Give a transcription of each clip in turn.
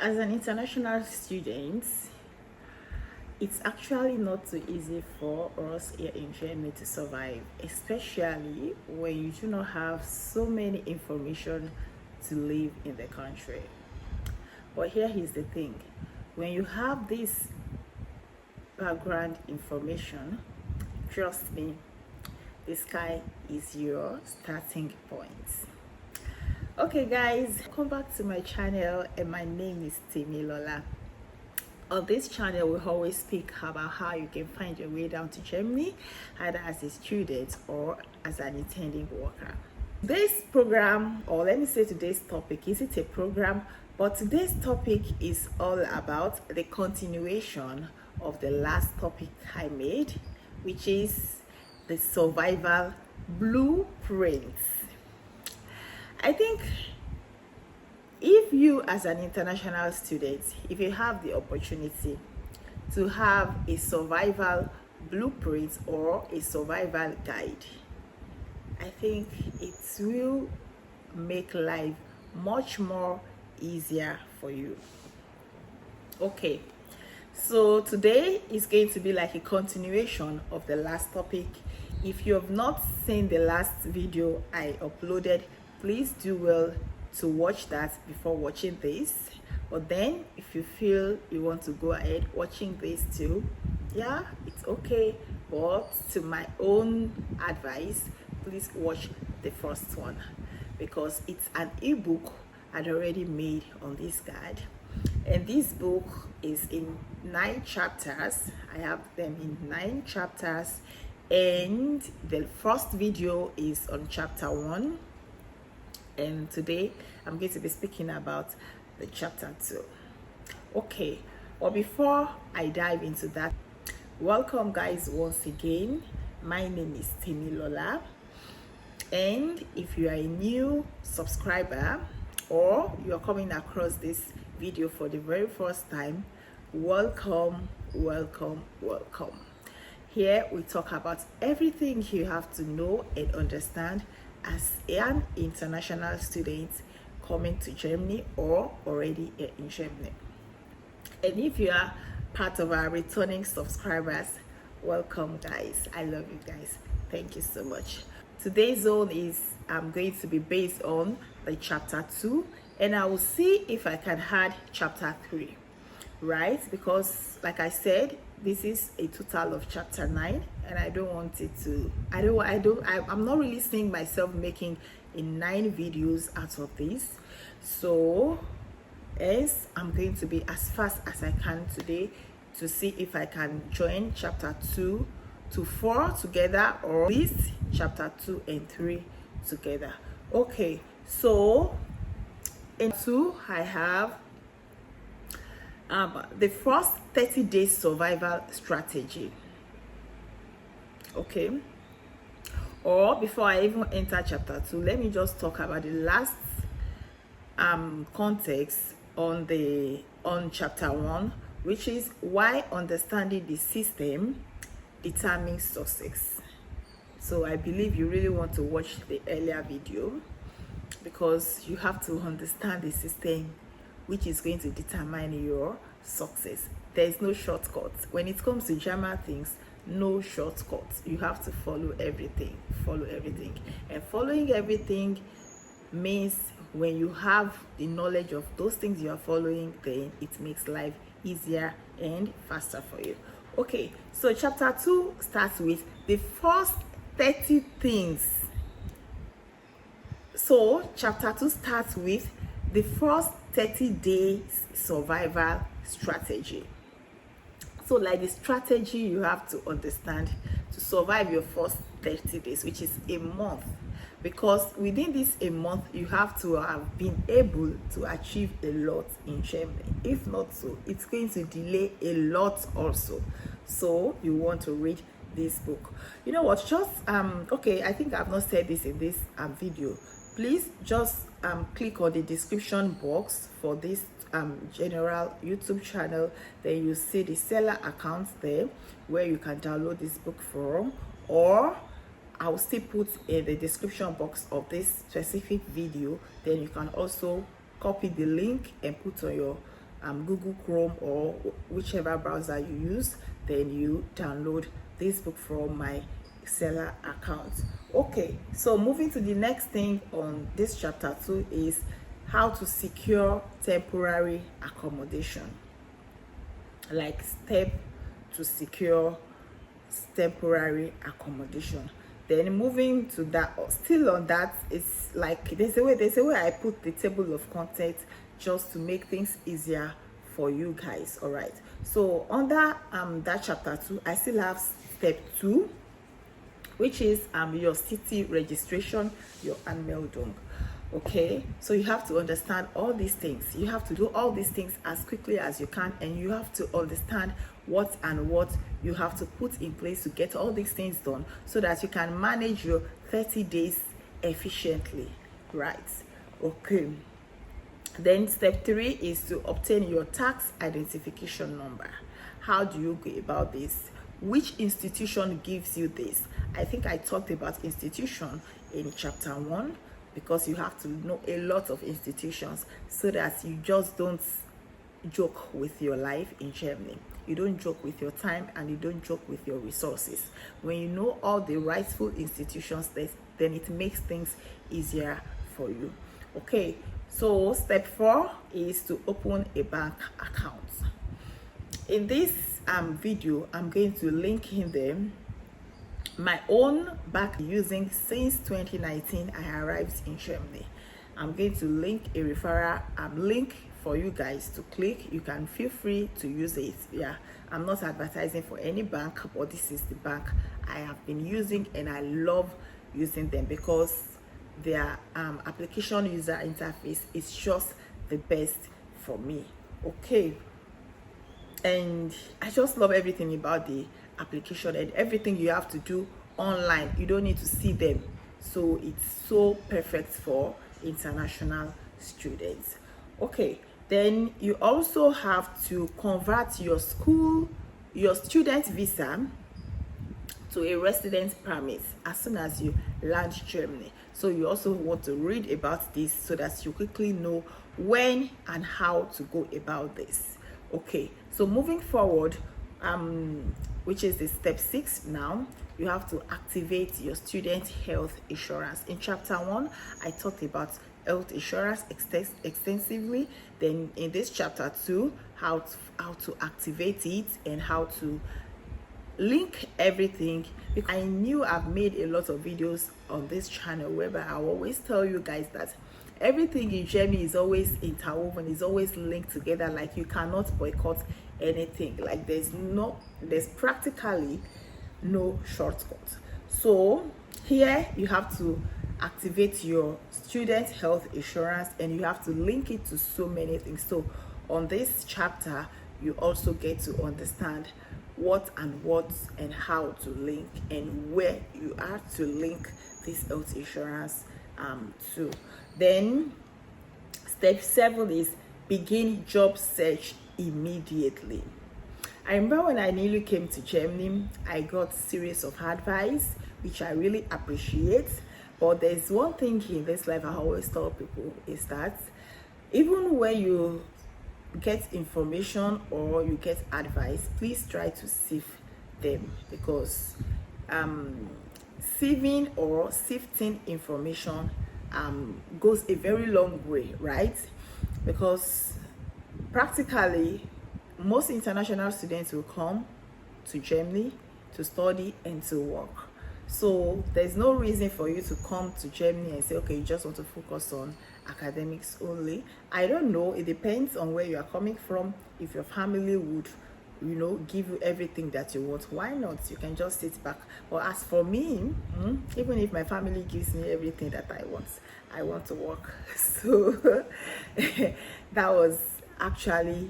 As an international student, it's actually not too easy for us here in Germany to survive, especially when you do not have so many information to live in the country. But here is the thing: when you have this background information, trust me, the sky is your starting point. Okay guys, welcome back to my channel, and my name is Temilola. On this channel, we always speak about how you can find your way down to Germany, either as a student or as an intending worker. This program, or let me say today's topic, is it a program? But today's topic is all about the continuation of the last topic I made, which is the survival blueprint. I think if you, as an international student, if you have the opportunity to have a survival blueprint or a survival guide, I think it will make life much more easier for you. Okay, so today is going to be like a continuation of the last topic. If you have not seen the last video I uploaded, please do well to watch that before watching this. But then if you feel you want to go ahead watching this too, yeah, it's okay. But to my own advice, please watch the first one, because it's an ebook I'd already made on this guide, and this book is in 9 chapters. I have them in 9 chapters, and the first video is on chapter 1, and today I'm going to be speaking about the chapter 2. Okay, well, before I dive into that, welcome guys once again. My name is Temilola, and if you are a new subscriber or you are coming across this video for the very first time, welcome. Here we talk about everything you have to know and understand as an international student coming to Germany or already in Germany. And if you are part of our returning subscribers, welcome guys. I love you guys. Thank you so much. Today's zone is going to be based on the chapter 2, and I will see if I can add chapter 3, right? Because like I said, this is a total of chapter 9, and I don't want it to, I'm not really seeing myself making in 9 videos out of this. So yes, I'm going to be as fast as I can today to see if I can join chapter 2 to 4 together, or at least chapter 2 and 3 together. Okay, so in 2 I have the first 30 days survival strategy. Okay, or before I even enter chapter 2, let me just talk about the last context on chapter 1, which is why understanding the system determines success. So I believe you really want to watch the earlier video, because you have to understand the system which is going to determine your success. There is no shortcut when it comes to German things. No shortcuts. You have to follow everything, and following everything means when you have the knowledge of those things you are following, then it makes life easier and faster for you. Okay, so chapter 2 starts with the first 30 things. So chapter 2 starts with the first 30 days survival strategy. So like the strategy you have to understand to survive your first 30 days, which is a month, because within this a month you have to have been able to achieve a lot in Germany. If not so, it's going to delay a lot also. So you want to read this book. You know what, just okay, I think I've not said this in this video. Please just click on the description box for this general YouTube channel. Then you see the seller account there where you can download this book from, or I will still put in the description box of this specific video. Then you can also copy the link and put on your Google Chrome or whichever browser you use, then you download this book from my seller account. Okay, so moving to the next thing on this chapter 2 is how to secure temporary accommodation, like step to secure temporary accommodation. Then moving to that, still on that, it's like there's a way I put the table of content just to make things easier for you guys. All right, so under that chapter 2, I still have step 2, which is your city registration, your anmeldung. Okay, so you have to understand all these things. You have to do all these things as quickly as you can, and you have to understand what you have to put in place to get all these things done, so that you can manage your 30 days efficiently, right? Okay, then step 3 is to obtain your tax identification number. How do you go about this? Which institution gives you this? I think I talked about institution in chapter 1, because you have to know a lot of institutions so that you just don't joke with your life in Germany. You don't joke with your time, and you don't joke with your resources. When you know all the rightful institutions, then it makes things easier for you. Okay, so step 4 is to open a bank account. In this video, I'm going to link in them my own bank using since 2019 I arrived in Germany. I'm going to link a referral link for you guys to click. You can feel free to use it. Yeah, I'm not advertising for any bank, but this is the bank I have been using, and I love using them because their application user interface is just the best for me. Okay, and I just love everything about the application, and everything you have to do online. You don't need to see them, so it's so perfect for international students. Okay, then you also have to convert your student visa to a residence permit as soon as you land Germany. So you also want to read about this so that you quickly know when and how to go about this. Okay, so moving forward, which is the step 6 now, you have to activate your student health insurance. In chapter 1, I talked about health insurance extensively. Then in this chapter 2, how to activate it and how to link everything. I knew I've made a lot of videos on this channel whereby I always tell you guys that everything in Germany is always interwoven, is always linked together. Like, you cannot boycott anything. Like, there's practically no shortcut. So here you have to activate your student health insurance, and you have to link it to so many things. So on this chapter, you also get to understand what and how to link, and where you are to link this health insurance to. Then step 7 is begin job search immediately. I remember when I newly came to Germany, I got series of advice, which I really appreciate. But there's one thing in this life I always tell people, is that even when you get information or you get advice, please try to sift them, because sieving or sifting information goes a very long way, right? Because practically most international students will come to Germany to study and to work. So there's no reason for you to come to Germany and say, okay, you just want to focus on academics only. I don't know, it depends on where you are coming from. If your family would, give you everything that you want, why not? You can just sit back. But as for me, even if my family gives me everything that I want to work. So that was actually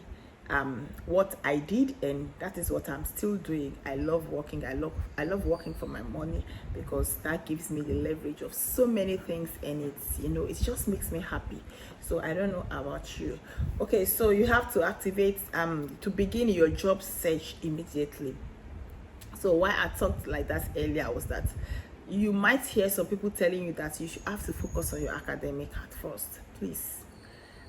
what I did, and that is what I'm still doing. I love working. I love working for my money, because that gives me the leverage of so many things, and it just makes me happy. So I don't know about you. Okay, so you have to activate to begin your job search immediately. So why I talked like that earlier was that you might hear some people telling you that you should have to focus on your academic at first. Please,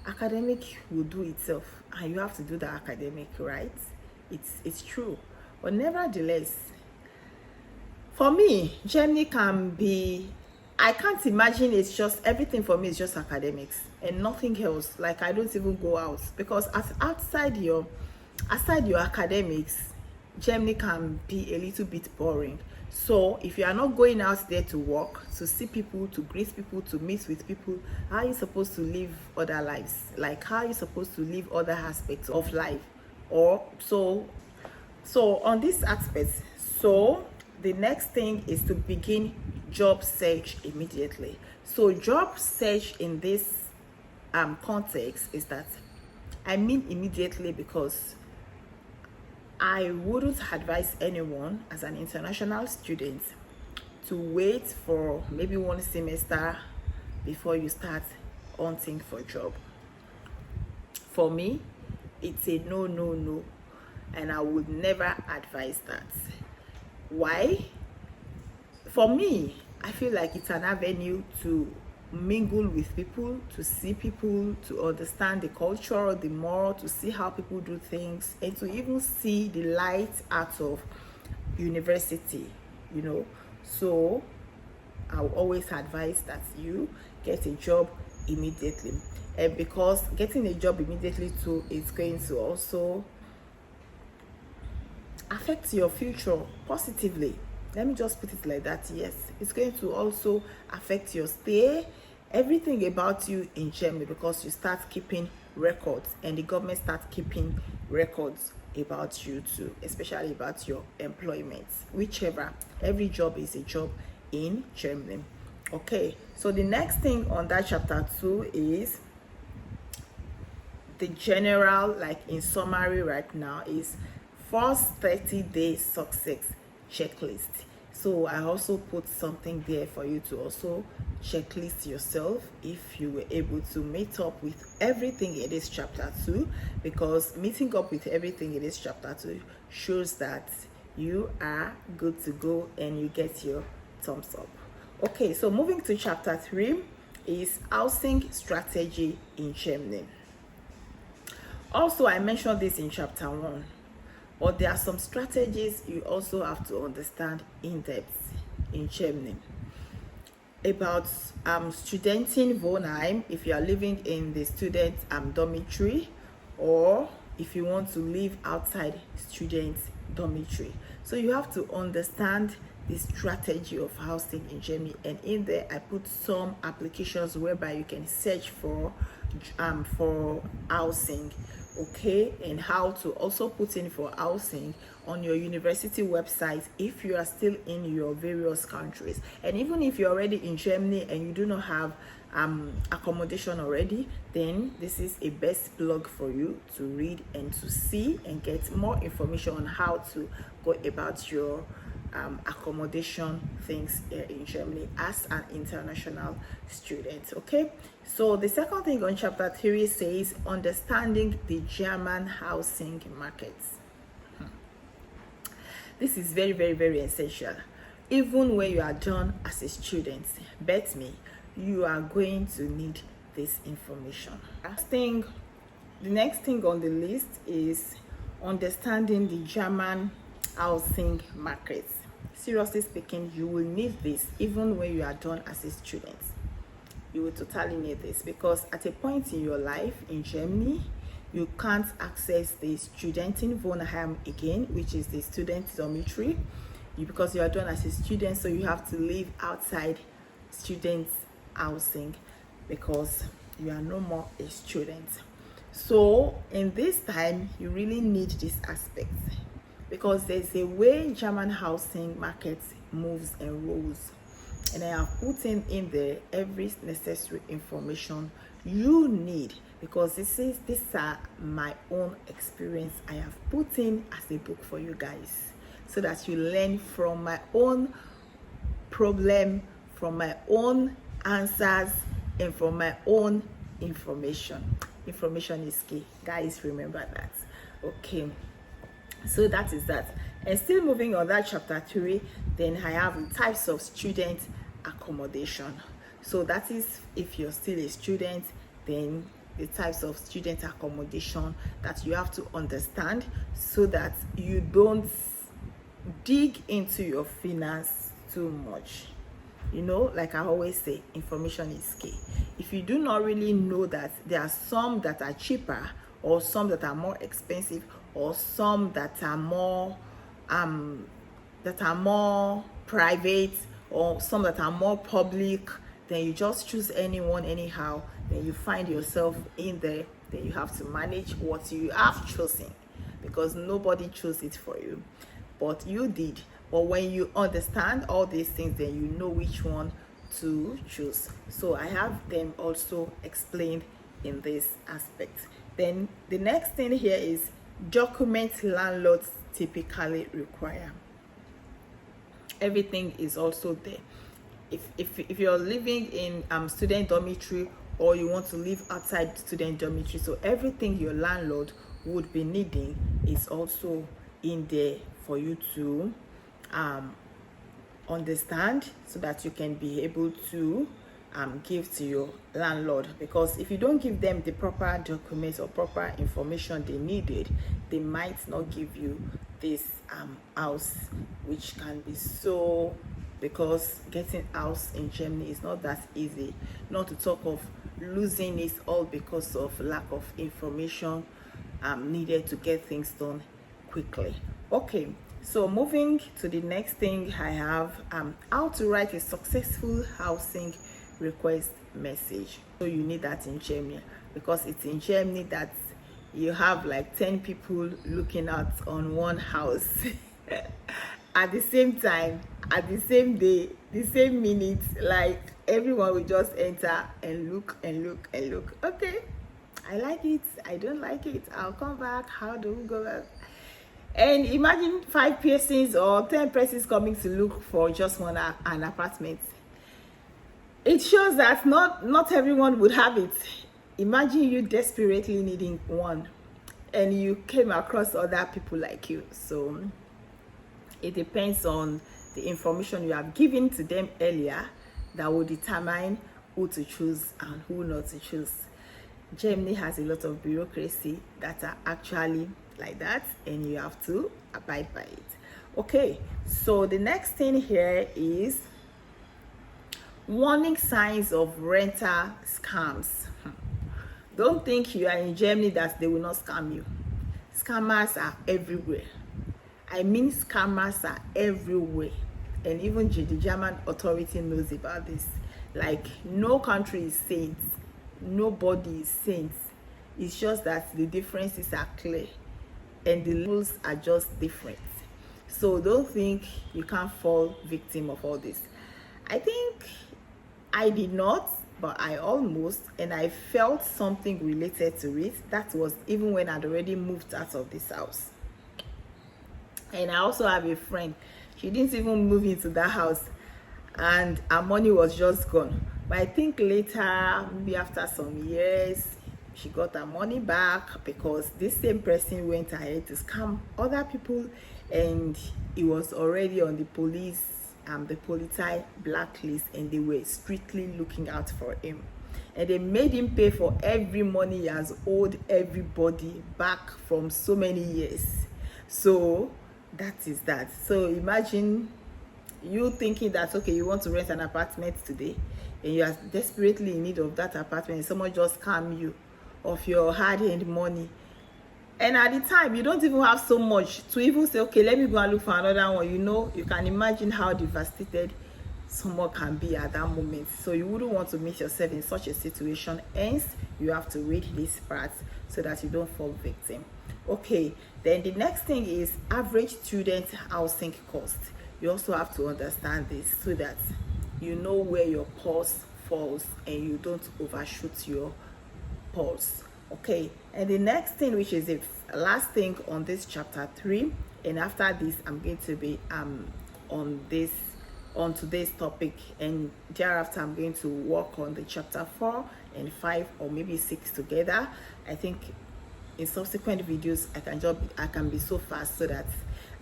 academic will do itself, and you have to do the academic, right? It's true. But nevertheless, for me, Germany can be, I can't imagine it's just everything for me is just academics and nothing else. Like I don't even go out, because outside your academics, Germany can be a little bit boring. So if you are not going out there to work, to see people, to greet people, to meet with people, how are you supposed to live other lives? Like how are you supposed to live other aspects of life? Or so on this aspect, so the next thing is to begin job search immediately. So job search in this context is that, I mean immediately, because I wouldn't advise anyone as an international student to wait for maybe one semester before you start hunting for a job. For me, it's a no, and I would never advise that. Why? For me, I feel like it's an avenue to mingle with people, to see people, to understand the culture, the moral, to see how people do things, and to even see the light out of university, you know. So I will always advise that you get a job immediately, and because getting a job immediately too is going to also affect your future positively. Let me just put it like that. Yes, it's going to also affect your stay, everything about you in Germany, because you start keeping records, and the government starts keeping records about you too, especially about your employment, whichever. Every job is a job in Germany. Okay, so the next thing on that chapter 2 is the general, like in summary right now, is first 30-day success checklist. So I also put something there for you to also checklist yourself if you were able to meet up with everything in this chapter 2, because meeting up with everything in this chapter 2 shows that you are good to go and you get your thumbs up. Okay, so moving to chapter 3 is housing strategy in Germany. Also, I mentioned this in chapter 1, but there are some strategies you also have to understand in depth in Germany about Studentenwohnheim, if you are living in the student dormitory, or if you want to live outside student dormitory. So you have to understand the strategy of housing in Germany, and in there I put some applications whereby you can search for housing, okay, and how to also put in for housing on your university website if you are still in your various countries. And even if you're already in Germany and you do not have accommodation already, then this is a best blog for you to read and to see and get more information on how to go about your accommodation things here in Germany as an international student. Okay, so the second thing on chapter 3 says understanding the German housing markets. This is very, very, very essential. Even when you are done as a student, bet me, you are going to need this information. The next thing on the list is understanding the German housing markets. Seriously speaking, you will need this even when you are done as a student. You will totally need this, because at a point in your life in Germany, you can't access the Studentenwohnheim again, which is the student dormitory, because you are done as a student. So you have to live outside student housing because you are no more a student. So in this time, you really need this aspect, because there's a way German housing market moves and rolls, and I have put in there every necessary information you need, because these are my own experience I have put in as a book for you guys, so that you learn from my own problem, from my own answers, and from my own information. Information is key, guys, remember that. Okay, so that is that. And still moving on that chapter 3, then I have types of student accommodation. So that is, if you're still a student, then the types of student accommodation that you have to understand, so that you don't dig into your finance too much. You know, like I always say, information is key. If you do not really know that there are some that are cheaper, or some that are more expensive, or some that are more private, or some that are more public, then you just choose anyone anyhow, then you find yourself in there. Then you have to manage what you have chosen, because nobody chose it for you, but you did. But when you understand all these things, then you know which one to choose. So I have them also explained in this aspect. Then the next thing here is documents landlords typically require. Everything is also there. If you're living in student dormitory, or you want to live outside student dormitory, so everything your landlord would be needing is also in there for you to understand, so that you can be able to give to your landlord. Because if you don't give them the proper documents or proper information they needed, they might not give you this house, which can be so, because getting house in Germany is not that easy, not to talk of losing it all because of lack of information needed to get things done quickly. Okay, so moving to the next thing, I have how to write a successful housing request message. So you need that in Germany, because it's in Germany that you have like 10 people looking out on one house at the same time, at the same day, the same minute. Like everyone will just enter and look and look and look. Okay, I like it, I don't like it, I'll come back, how do we go back? And imagine 5 persons or 10 persons coming to look for just an apartment. It shows that not everyone would have it. Imagine you desperately needing one, and you came across other people like you. So it depends on the information you have given to them earlier that will determine who to choose and who not to choose. Germany has a lot of bureaucracy that are actually like that, and you have to abide by it. Okay, so the next thing here is warning signs of rental scams. Don't think you are in Germany that they will not scam you. Scammers are everywhere. I mean, scammers are everywhere, and even the German authority knows about this. Like, no country is saint, nobody is saint. It's just that the differences are clear and the rules are just different. So don't think you can't fall victim of all this. I think I did not, but I almost, and I felt something related to it. That was even when I'd already moved out of this house. And I also have a friend, she didn't even move into that house, and her money was just gone. But I think later, maybe after some years, she got her money back, because this same person went ahead to scam other people, and he was already on the police blacklist, and they were strictly looking out for him, and they made him pay for every money he has owed everybody back from so many years. So that is that. So imagine you thinking that, okay, you want to rent an apartment today, and you are desperately in need of that apartment, and someone just scam you of your hard-earned money, and at the time you don't even have so much to even say, okay, let me go and look for another one. You know, you can imagine how devastated someone can be at that moment. So you wouldn't want to meet yourself in such a situation. Hence, you have to read this part so that you don't fall victim. Okay, then the next thing is average student housing cost. You also have to understand this so that you know where your pulse falls and you don't overshoot your pulse. Okay, and the next thing, which is the last thing on this chapter 3, and after this I'm going to be on today's topic, and thereafter I'm going to work on the chapter 4 and 5, or maybe 6 together. I think in subsequent videos I can be so fast so that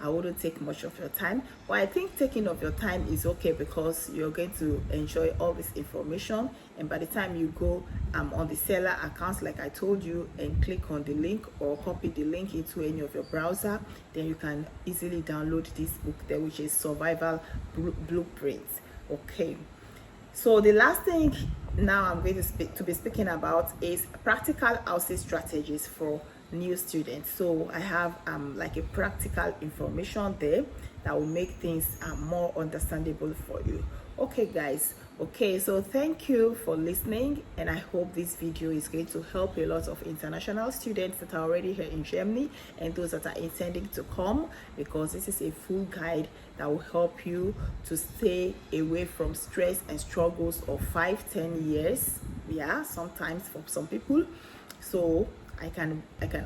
I wouldn't take much of your time, but I think taking of your time is okay because you're going to enjoy all this information. And by the time you go on the seller account, like I told you, and click on the link or copy the link into any of your browser, then you can easily download this book there, which is Survival Blueprint. Okay, so the last thing now I'm going to be speaking about is practical housing strategies for new students. So I have like a practical information there that will make things more understandable for you. Okay guys, okay, so thank you for listening, and I hope this video is going to help a lot of international students that are already here in Germany and those that are intending to come, because this is a full guide that will help you to stay away from stress and struggles of 5-10 years, yeah, sometimes for some people. So I can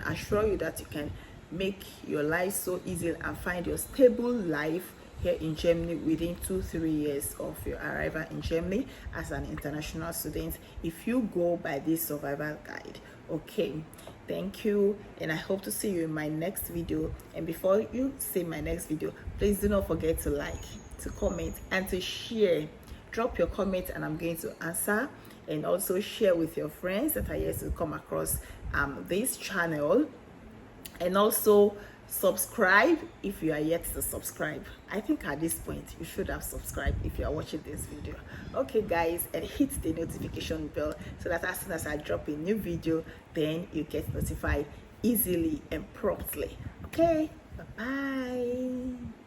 assure you that you can make your life so easy and find your stable life here in Germany within 2-3 years of your arrival in Germany as an international student, if you go by this survival guide. Okay, thank you, and I hope to see you in my next video. And before you see my next video, please do not forget to like, to comment, and to share. Drop your comment and I'm going to answer, and also share with your friends that are yet to come across this channel, and also subscribe if you are yet to subscribe. I think at this point you should have subscribed if you are watching this video. Okay guys, and hit the notification bell so that as soon as I drop a new video, then you get notified easily and promptly. Okay, bye bye.